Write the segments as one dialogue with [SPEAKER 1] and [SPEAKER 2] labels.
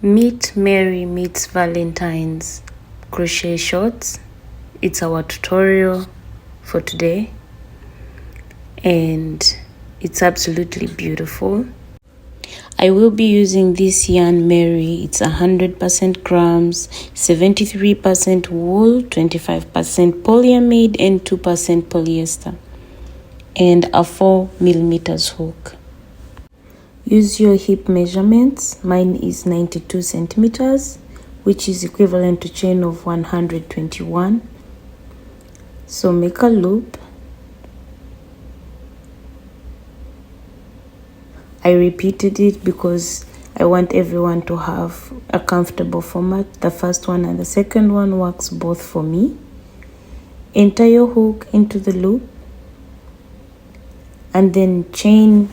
[SPEAKER 1] Meet Mary meets Valentines crochet shorts. It's our tutorial for today and it's absolutely beautiful. I will be using this yarn Mary. It's 100% grams, 73% wool, 25% polyamide and 2% polyester, and a 4mm hook. Use your hip measurements. Mine is 92 centimeters, which is equivalent to chain of 121. So make a loop. I repeated it because I want everyone to have a comfortable format. The first one and the second one works both for me. Enter your hook into the loop and then chain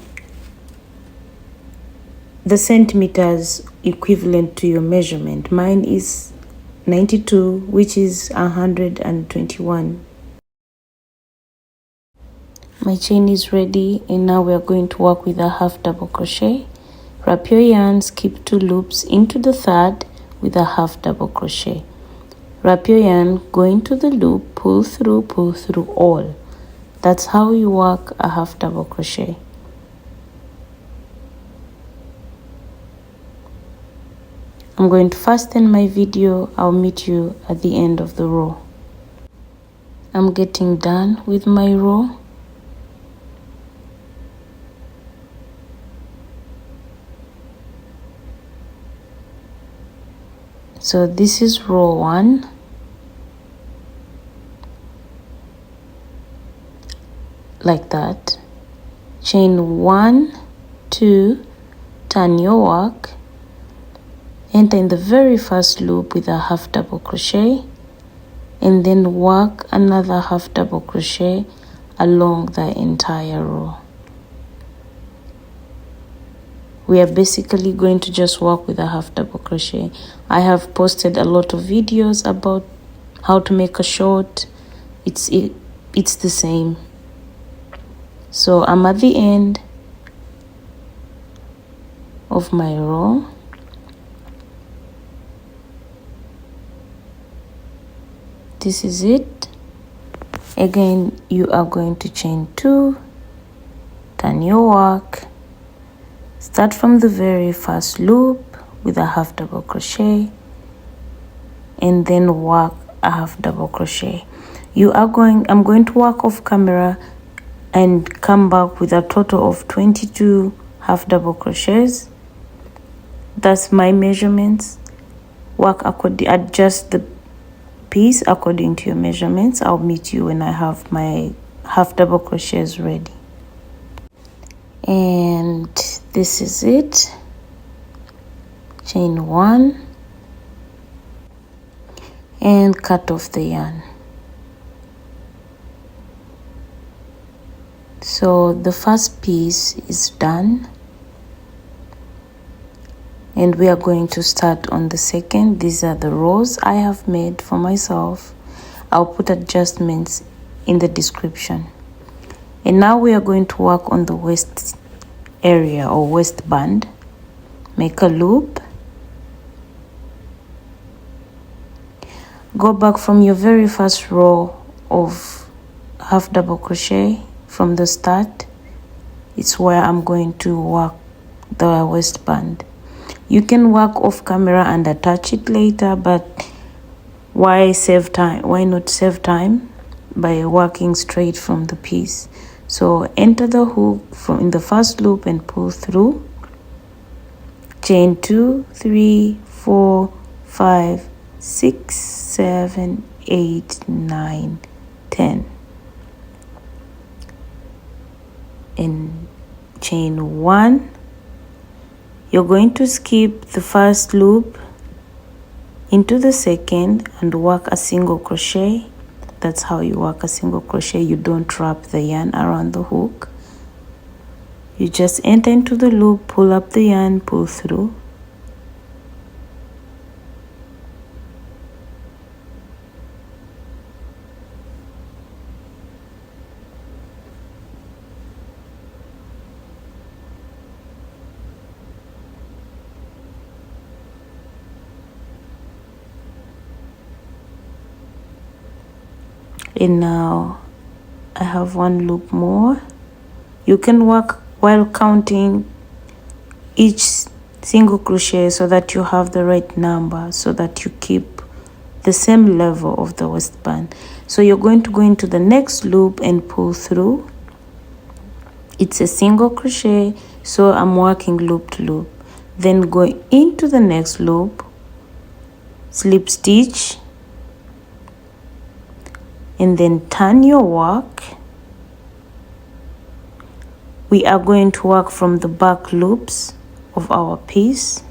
[SPEAKER 1] the centimeters equivalent to your measurement. Mine is 92, which is 121. My chain is ready, and now we are going to work with a half double crochet. Wrap your yarn, skip 2 loops into the third with a half double crochet. Wrap your yarn, go into the loop, pull through all. That's how you work a half double crochet. I'm going to fasten my video. I'll meet you at the end of the row. I'm getting done with my row. So this is row 1. Like that. Chain 1, 2, turn your work. Enter in the very first loop with a half double crochet and then work another half double crochet along the entire row. We are basically going to just work with a half double crochet. I have posted a lot of videos about how to make a short. It's the same. So I'm at the end of my row. This is it. Again, you are going to chain 2, turn your work, start from the very first loop with a half double crochet and then work a half double crochet. I'm going to work off camera and come back with a total of 22 half double crochets. That's my measurements. Adjust the piece according to your measurements. I'll meet you when I have my half double crochets ready. And this is it. Chain 1 and cut off the yarn. So the first piece is done and we are going to start on the second. These are the rows I have made for myself. I'll put adjustments in the description. And now we are going to work on the waist area or waistband. Make a loop. Go back from your very first row of half double crochet from the start. It's where I'm going to work the waistband. You can work off camera and attach it later, but why save time? Why not save time by working straight from the piece? So enter the hook in the first loop and pull through. Chain 2, 3, 4, 5, 6, 7, 8, 9, 10. And chain 1. You're going to skip the first loop into the second and work a single crochet. That's how you work a single crochet. You don't wrap the yarn around the hook. You just enter into the loop, pull up the yarn, pull through. And now I have one loop more. You can work while counting each single crochet so that you have the right number, so that you keep the same level of the waistband. So you're going to go into the next loop and pull through. It's a single crochet, so I'm working loop to loop. Then go into the next loop, slip stitch, and then turn your work. We are going to work from the back loops of our piece.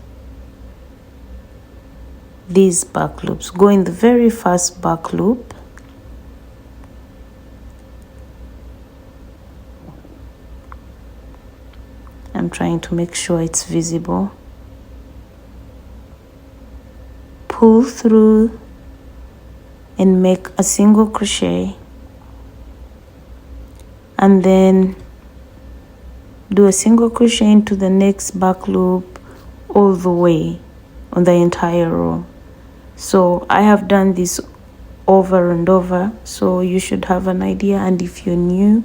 [SPEAKER 1] These back loops, go in the very first back loop, I'm trying to make sure it's visible. Pull through and make a single crochet, and then do a single crochet into the next back loop all the way on the entire row. So I have done this over and over, so you should have an idea. And if you're new,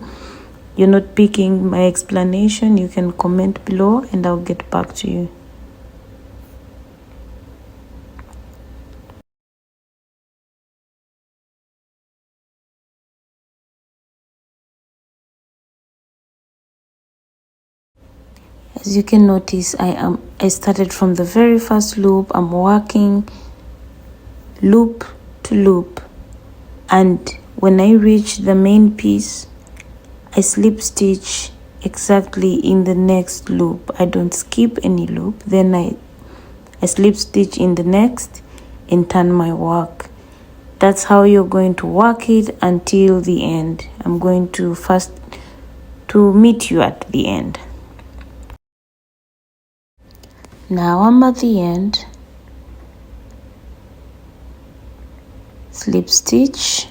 [SPEAKER 1] you're not picking my explanation, you can comment below and I'll get back to you. As you can notice, I started from the very first loop. I'm working loop to loop, and when I reach the main piece, I slip stitch exactly in the next loop. I don't skip any loop. Then I slip stitch in the next and turn my work. That's how you're going to work it until the end. I'm going to meet you at the end. Now I'm at the end. Slip stitch,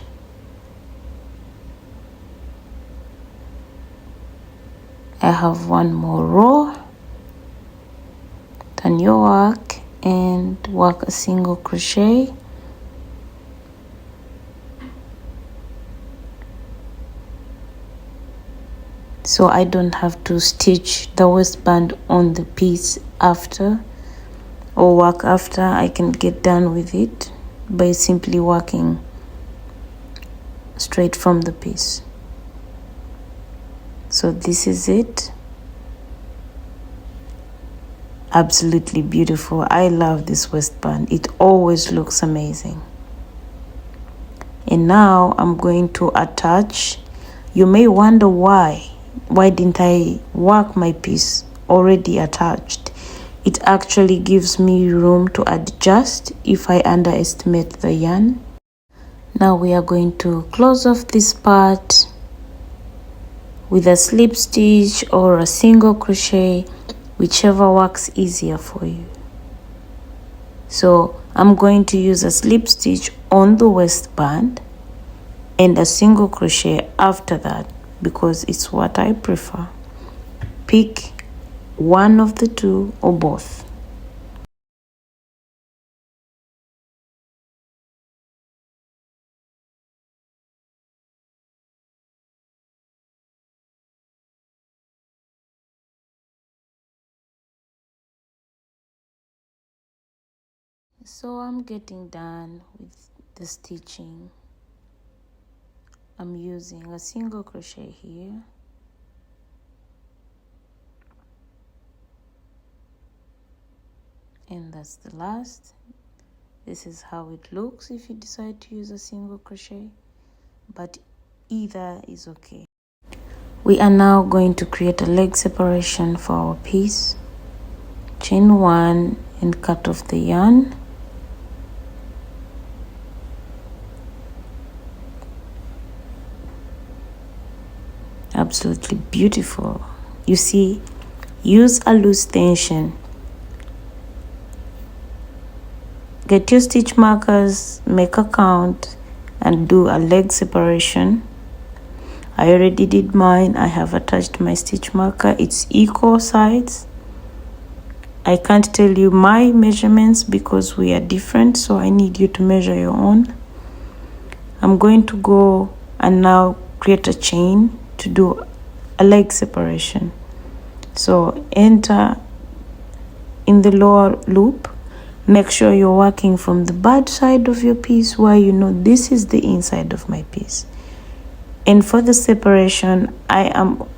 [SPEAKER 1] I have one more row, turn your work and work a single crochet, so I don't have to stitch the waistband on the piece after or work after. I can get done with it by simply working straight from the piece. So this is it. Absolutely beautiful. I love this waistband. It always looks amazing. And now I'm going to attach. You may wonder why didn't I work my piece already attached? It actually gives me room to adjust if I underestimate the yarn. Now we are going to close off this part with a slip stitch or a single crochet, whichever works easier for you. So I'm going to use a slip stitch on the waistband and a single crochet after that, because it's what I prefer. Pick one of the two or both. So I'm getting done with the stitching. I'm using a single crochet here, and that's the last. This is how it looks if you decide to use a single crochet, but either is okay. We are now going to create a leg separation for our piece. Chain one and cut off the yarn. Absolutely beautiful. You see, use a loose tension. Get your stitch markers, make a count, and do a leg separation. I already did mine. I have attached my stitch marker. It's equal sides. I can't tell you my measurements because we are different, so I need you to measure your own. I'm going to go and now create a chain to do a leg separation. So enter in the lower loop. Make sure you're working from the bad side of your piece where you know this is the inside of my piece. And for the separation,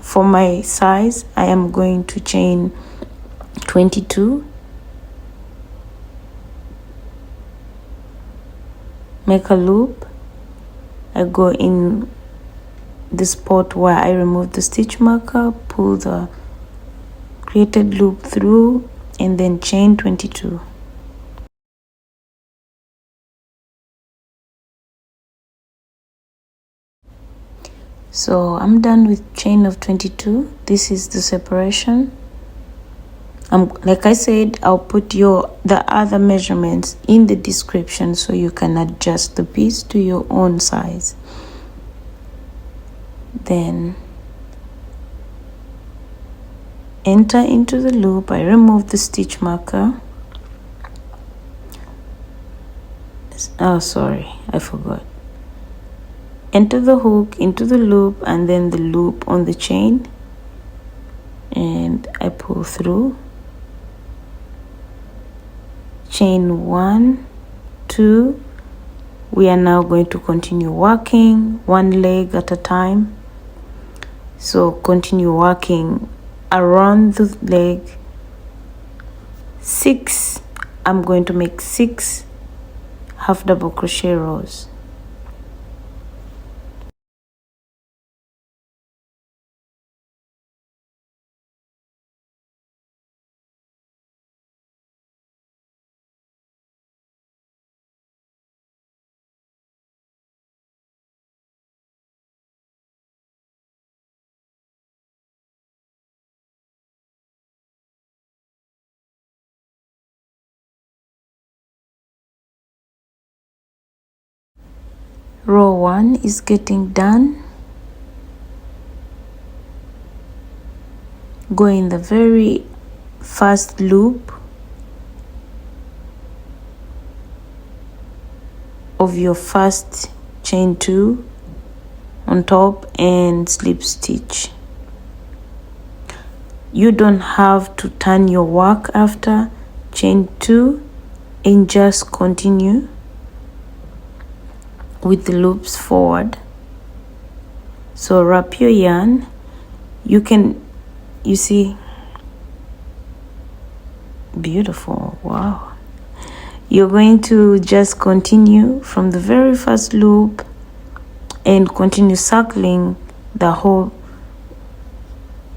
[SPEAKER 1] for my size, I am going to chain 22. Make a loop. I go in the spot where I removed the stitch marker, pull the created loop through, and then chain 22. So I'm done with chain of 22. This is the separation. Like I said, I'll put the other measurements in the description so you can adjust the piece to your own size. Then enter into the loop. I remove the stitch marker. Oh, sorry, I forgot. Enter the hook into the loop and then the loop on the chain, and I pull through. Chain 1, 2. We are now going to continue working one leg at a time. So continue working around the leg. 6. I'm going to make 6 half double crochet rows. Row 1 is getting done. Go in the very first loop of your first chain 2 on top and slip stitch. You don't have to turn your work after chain 2 and just continue with the loops forward. So wrap your yarn. You see, beautiful, wow. You're going to just continue from the very first loop and continue circling the whole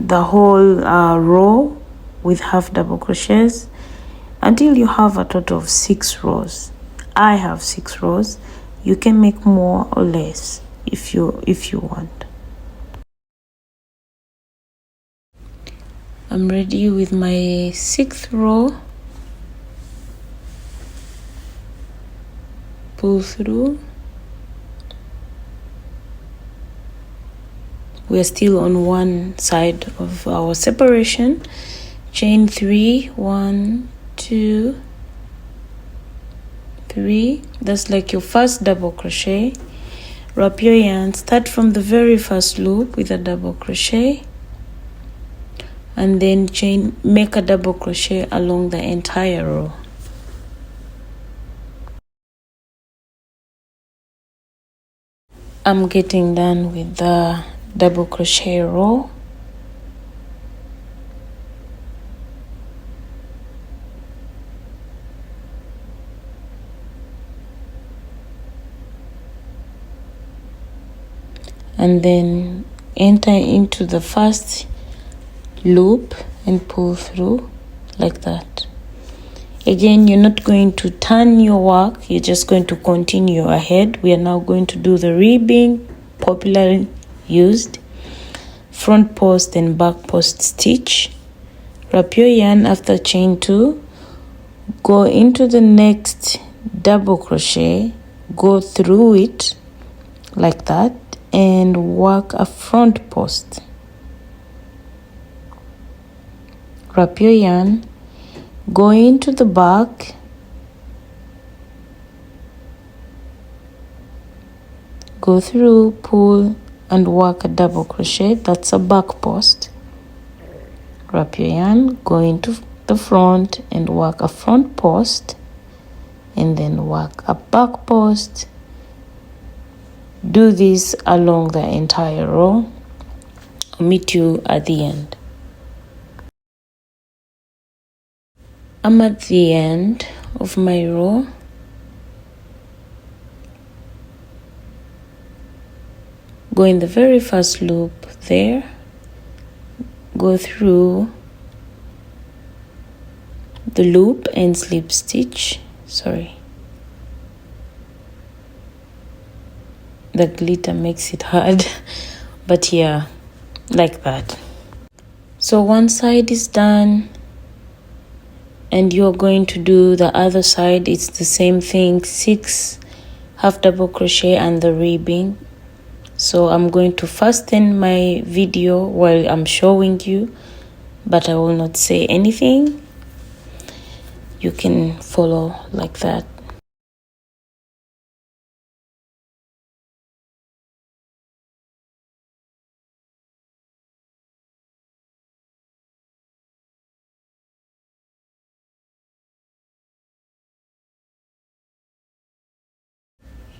[SPEAKER 1] row with half double crochets until you have a total of 6 rows. I have 6 rows. You can make more or less if you want. I'm ready with my 6th row. Pull through. We are still on one side of our separation. Chain 3, 1, 2, 3. That's like your first double crochet. Wrap your yarn. Start from the very first loop with a double crochet, and then make a double crochet along the entire row. I'm getting done with the double crochet row. And then enter into the first loop and pull through like that. Again, you're not going to turn your work, you're just going to continue ahead. We are now going to do the ribbing, popularly used, front post and back post stitch. Wrap your yarn after chain 2, go into the next double crochet, go through it like that, and work a front post. Wrap your yarn, go into the back, go through, pull and work a double crochet. That's a back post. Wrap your yarn, go into the front and work a front post, and then work a back post. Do this along the entire row. I'll meet you at the end. I'm at the end of my row. Go in the very first loop there, go through the loop and slip stitch. Sorry, the glitter makes it hard, but yeah, like that. So one side is done and you're going to do the other side. It's the same thing, 6 half double crochet and the ribbing. So I'm going to fasten my video while I'm showing you, but I will not say anything. You can follow like that.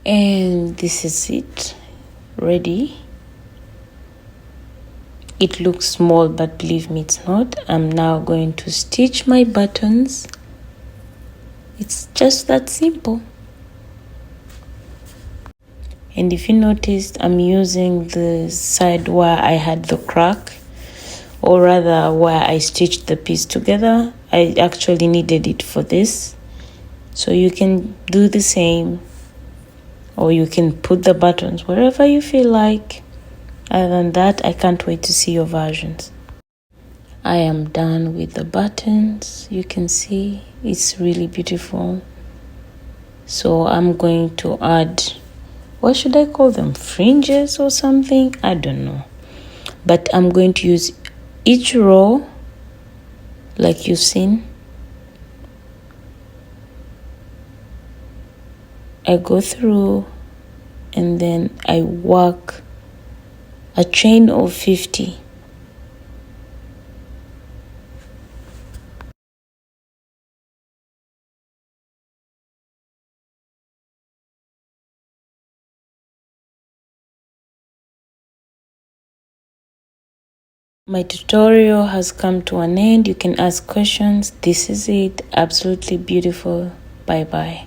[SPEAKER 1] And this is it, ready. It looks small, but believe me, it's not. I'm now going to stitch my buttons. It's just that simple. And if you noticed, I'm using the side where I had the crack, or rather where I stitched the piece together. I actually needed it for this. So you can do the same, or you can put the buttons wherever you feel like. Other than that, I can't wait to see your versions. I am done with the buttons. You can see it's really beautiful. So I'm going to add, what should I call them, fringes or something? I don't know. But I'm going to use each row like you've seen. I go through and then I work a chain of 50. My tutorial has come to an end. You can ask questions. This is it. Absolutely beautiful. Bye bye.